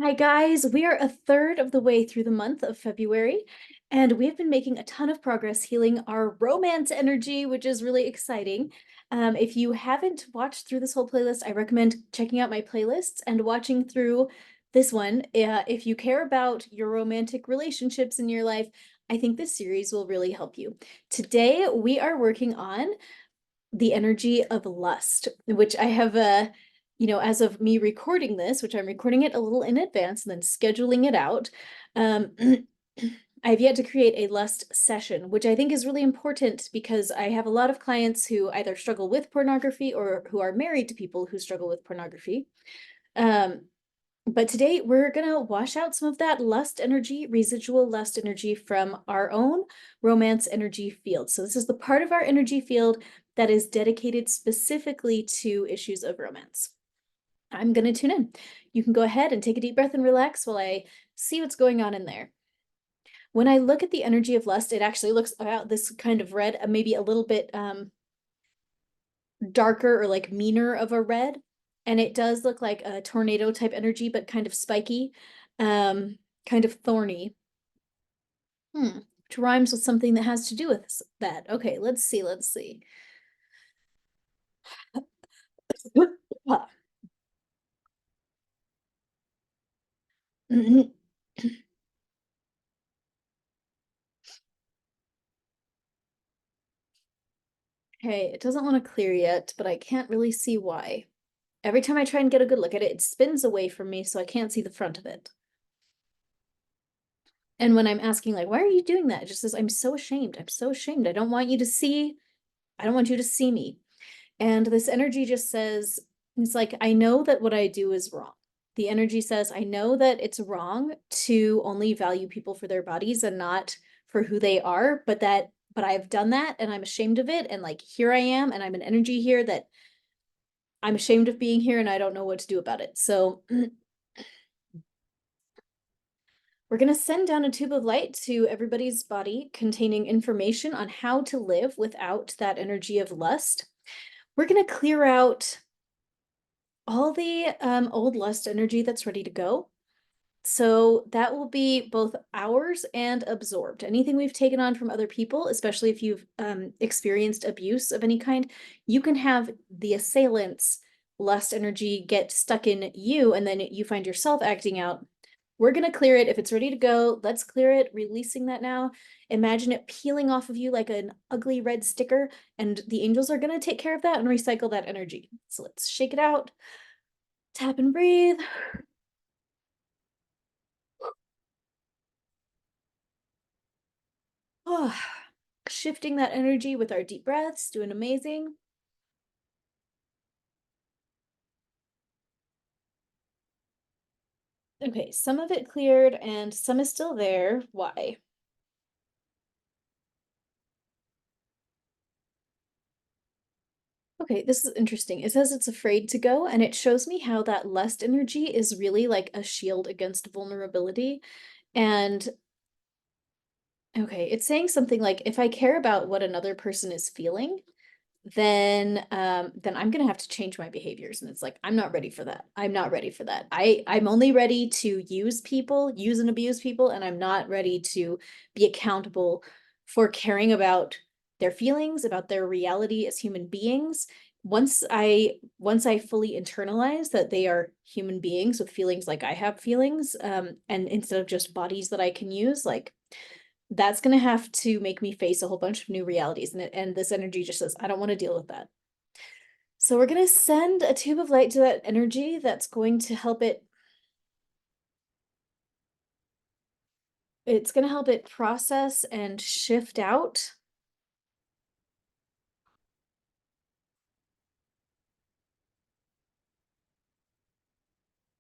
Hi guys, we are a third of the way through the month of February, and we've been making a ton of progress healing our romance energy, which is really exciting. If you haven't watched through this whole playlist, I recommend checking out my playlists and watching through this one. If you care about your romantic relationships in your life, I think this series will really help you. Today, we are working on the energy of lust, which I have as of me recording this, which I'm recording it a little in advance and then scheduling it out, I've yet to create a lust session, which I think is really important because I have a lot of clients who either struggle with pornography or who are married to people who struggle with pornography. But today we're gonna wash out some of that lust energy, residual lust energy from our own romance energy field. So this is the part of our energy field that is dedicated specifically to issues of romance. I'm gonna tune in. You can go ahead and take a deep breath and relax while I see what's going on in there. When I look at the energy of lust, it actually looks about this kind of red, maybe a little bit darker or like meaner of a red. And it does look like a tornado type energy, but kind of spiky, kind of thorny. Which rhymes with something that has to do with that. Okay, let's see. Okay, it doesn't want to clear yet, but I can't really see why. Every time I try and get a good look at it, it spins away from me, so I can't see the front of it. And when I'm asking, like, why are you doing that? It just says, I'm so ashamed. I'm so ashamed. I don't want you to see me. And this energy just says, it's like, I know that what I do is wrong. The energy says, I know that it's wrong to only value people for their bodies and not for who they are, but I've done that and I'm ashamed of it. And like, here I am, and I'm an energy here that I'm ashamed of being here and I don't know what to do about it. So we're going to send down a tube of light to everybody's body containing information on how to live without that energy of lust. We're going to clear out all the old lust energy that's ready to go. So that will be both ours and absorbed. Anything we've taken on from other people, especially if you've experienced abuse of any kind, you can have the assailant's lust energy get stuck in you, and then you find yourself acting out. We're going to clear it. If it's ready to go, let's clear it, releasing that now. Imagine it peeling off of you like an ugly red sticker, and the angels are going to take care of that and recycle that energy. So let's shake it out, tap and breathe. Oh, shifting that energy with our deep breaths, doing amazing. Okay, some of it cleared and some is still there. Why? Okay, this is interesting. It says it's afraid to go, and it shows me how that lust energy is really like a shield against vulnerability. And okay, it's saying something like, if I care about what another person is feeling, then I'm gonna have to change my behaviors. And it's like, I'm not ready for that. I'm not ready for that. I'm only ready to use people, use and abuse people, and I'm not ready to be accountable for caring about their feelings, about their reality as human beings. Once I fully internalize that they are human beings with feelings like I have feelings, and instead of just bodies that I can use, like that's going to have to make me face a whole bunch of new realities. And this energy just says, I don't want to deal with that. So we're going to send a tube of light to that energy that's going to help it. It's going to help it process and shift out.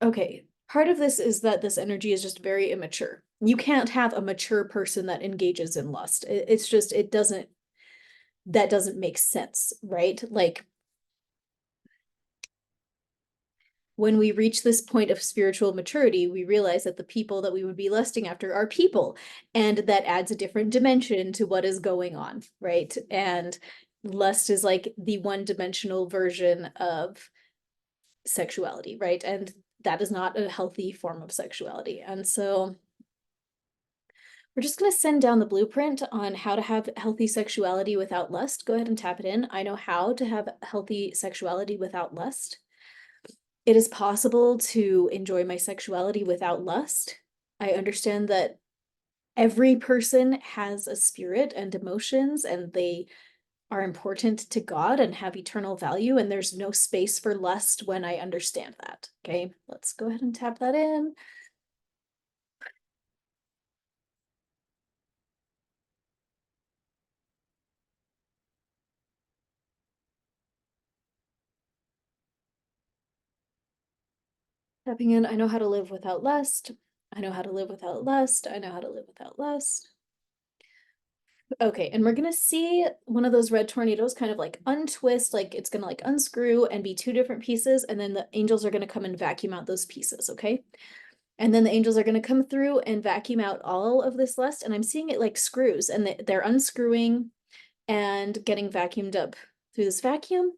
Okay, part of this is that this energy is just very immature. You can't have a mature person that engages in lust. It's just, that doesn't make sense, right? Like, when we reach this point of spiritual maturity, we realize that the people that we would be lusting after are people, and that adds a different dimension to what is going on, right? And lust is like the one-dimensional version of sexuality, right? And that is not a healthy form of sexuality. And so we're just going to send down the blueprint on how to have healthy sexuality without lust. Go ahead and tap it in. I know how to have healthy sexuality without lust. It is possible to enjoy my sexuality without lust. I understand that every person has a spirit and emotions, and they are important to God and have eternal value, and there's no space for lust when I understand that. Okay, let's go ahead and tap that in. Tapping in, I know how to live without lust. I know how to live without lust. I know how to live without lust. Okay, and we're gonna see one of those red tornadoes kind of like untwist, like it's gonna like unscrew and be two different pieces, and then the angels are gonna come and vacuum out those pieces, okay? And then the angels are gonna come through and vacuum out all of this lust, and I'm seeing it like screws, and they're unscrewing and getting vacuumed up through this vacuum.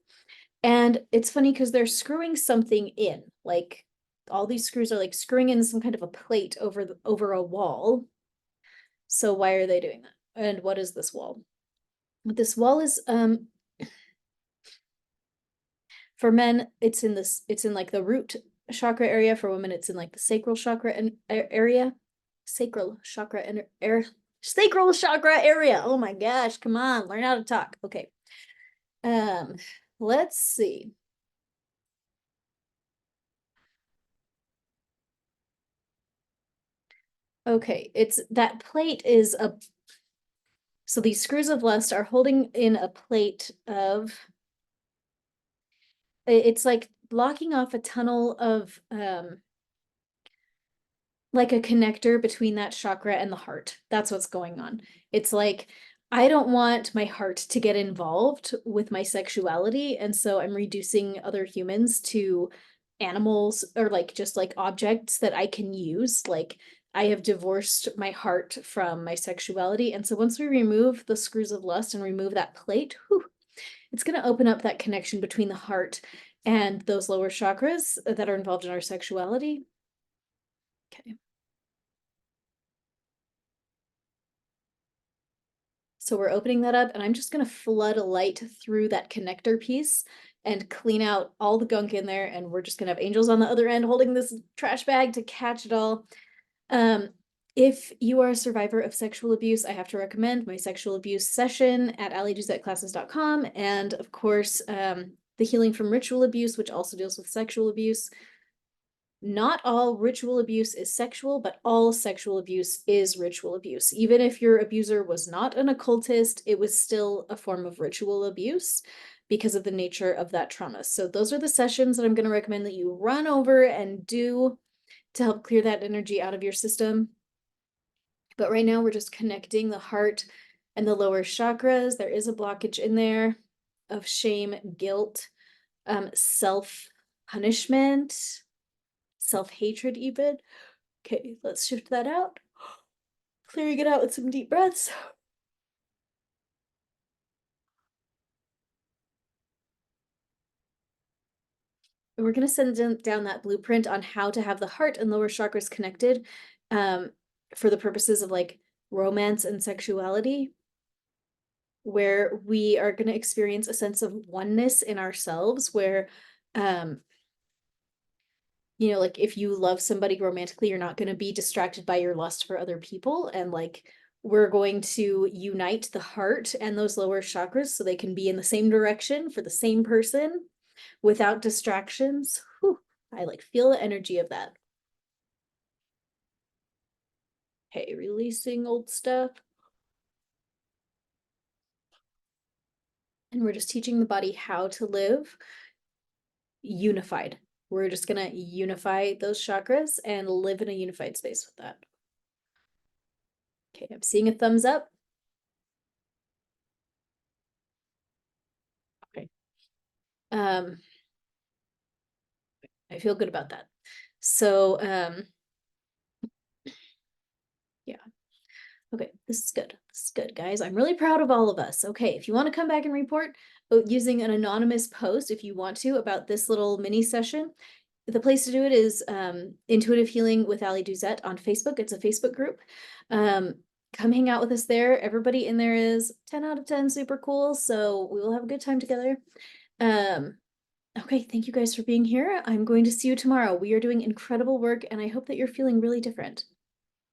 And it's funny because they're screwing something in, like all these screws are like screwing in some kind of a plate over a wall. So why are they doing that? And what is this wall? This wall is for men, it's in like the root chakra area. For women, it's in like the sacral chakra and area. Sacral chakra and sacral chakra area. Oh my gosh, come on, learn how to talk. Okay. Let's see. Okay, it's that plate is a so these screws of lust are holding in a plate of it's like blocking off a tunnel of like a connector between that chakra and the heart. That's what's going on. It's like I don't want my heart to get involved with my sexuality, and so I'm reducing other humans to animals or like just like objects that I can use. Like I have divorced my heart from my sexuality, and so once we remove the screws of lust and remove that plate, whew, it's going to open up that connection between the heart and those lower chakras that are involved in our sexuality. Okay. So we're opening that up, and I'm just going to flood a light through that connector piece and clean out all the gunk in there. And we're just going to have angels on the other end holding this trash bag to catch it all. If you are a survivor of sexual abuse, I have to recommend my sexual abuse session at allyduzetclasses.com. And of course, the healing from ritual abuse, which also deals with sexual abuse. Not all ritual abuse is sexual, but all sexual abuse is ritual abuse. Even if your abuser was not an occultist, it was still a form of ritual abuse because of the nature of that trauma. So those are the sessions that I'm going to recommend that you run over and do to help clear that energy out of your system. But right now we're just connecting the heart and the lower chakras. There is a blockage in there of shame, guilt, self-punishment, self-hatred even. Okay, let's shift that out. Clearing it out with some deep breaths. And we're going to send down that blueprint on how to have the heart and lower chakras connected for the purposes of like romance and sexuality, where we are going to experience a sense of oneness in ourselves, where you know, like if you love somebody romantically, you're not going to be distracted by your lust for other people. And like, we're going to unite the heart and those lower chakras so they can be in the same direction for the same person without distractions. Whew, I like feel the energy of that. Okay, releasing old stuff. And we're just teaching the body how to live unified. We're just going to unify those chakras and live in a unified space with that. Okay, I'm seeing a thumbs up. Okay. I feel good about that. So, yeah. Okay, this is good. This is good, guys. I'm really proud of all of us. Okay, if you want to come back and report using an anonymous post, if you want to, about this little mini session, the place to do it is Intuitive Healing with Ali Duzette on Facebook. It's a Facebook group. Come hang out with us there. Everybody in there is 10 out of 10 super cool. So we will have a good time together. Okay, thank you guys for being here. I'm going to see you tomorrow. We are doing incredible work, and I hope that you're feeling really different.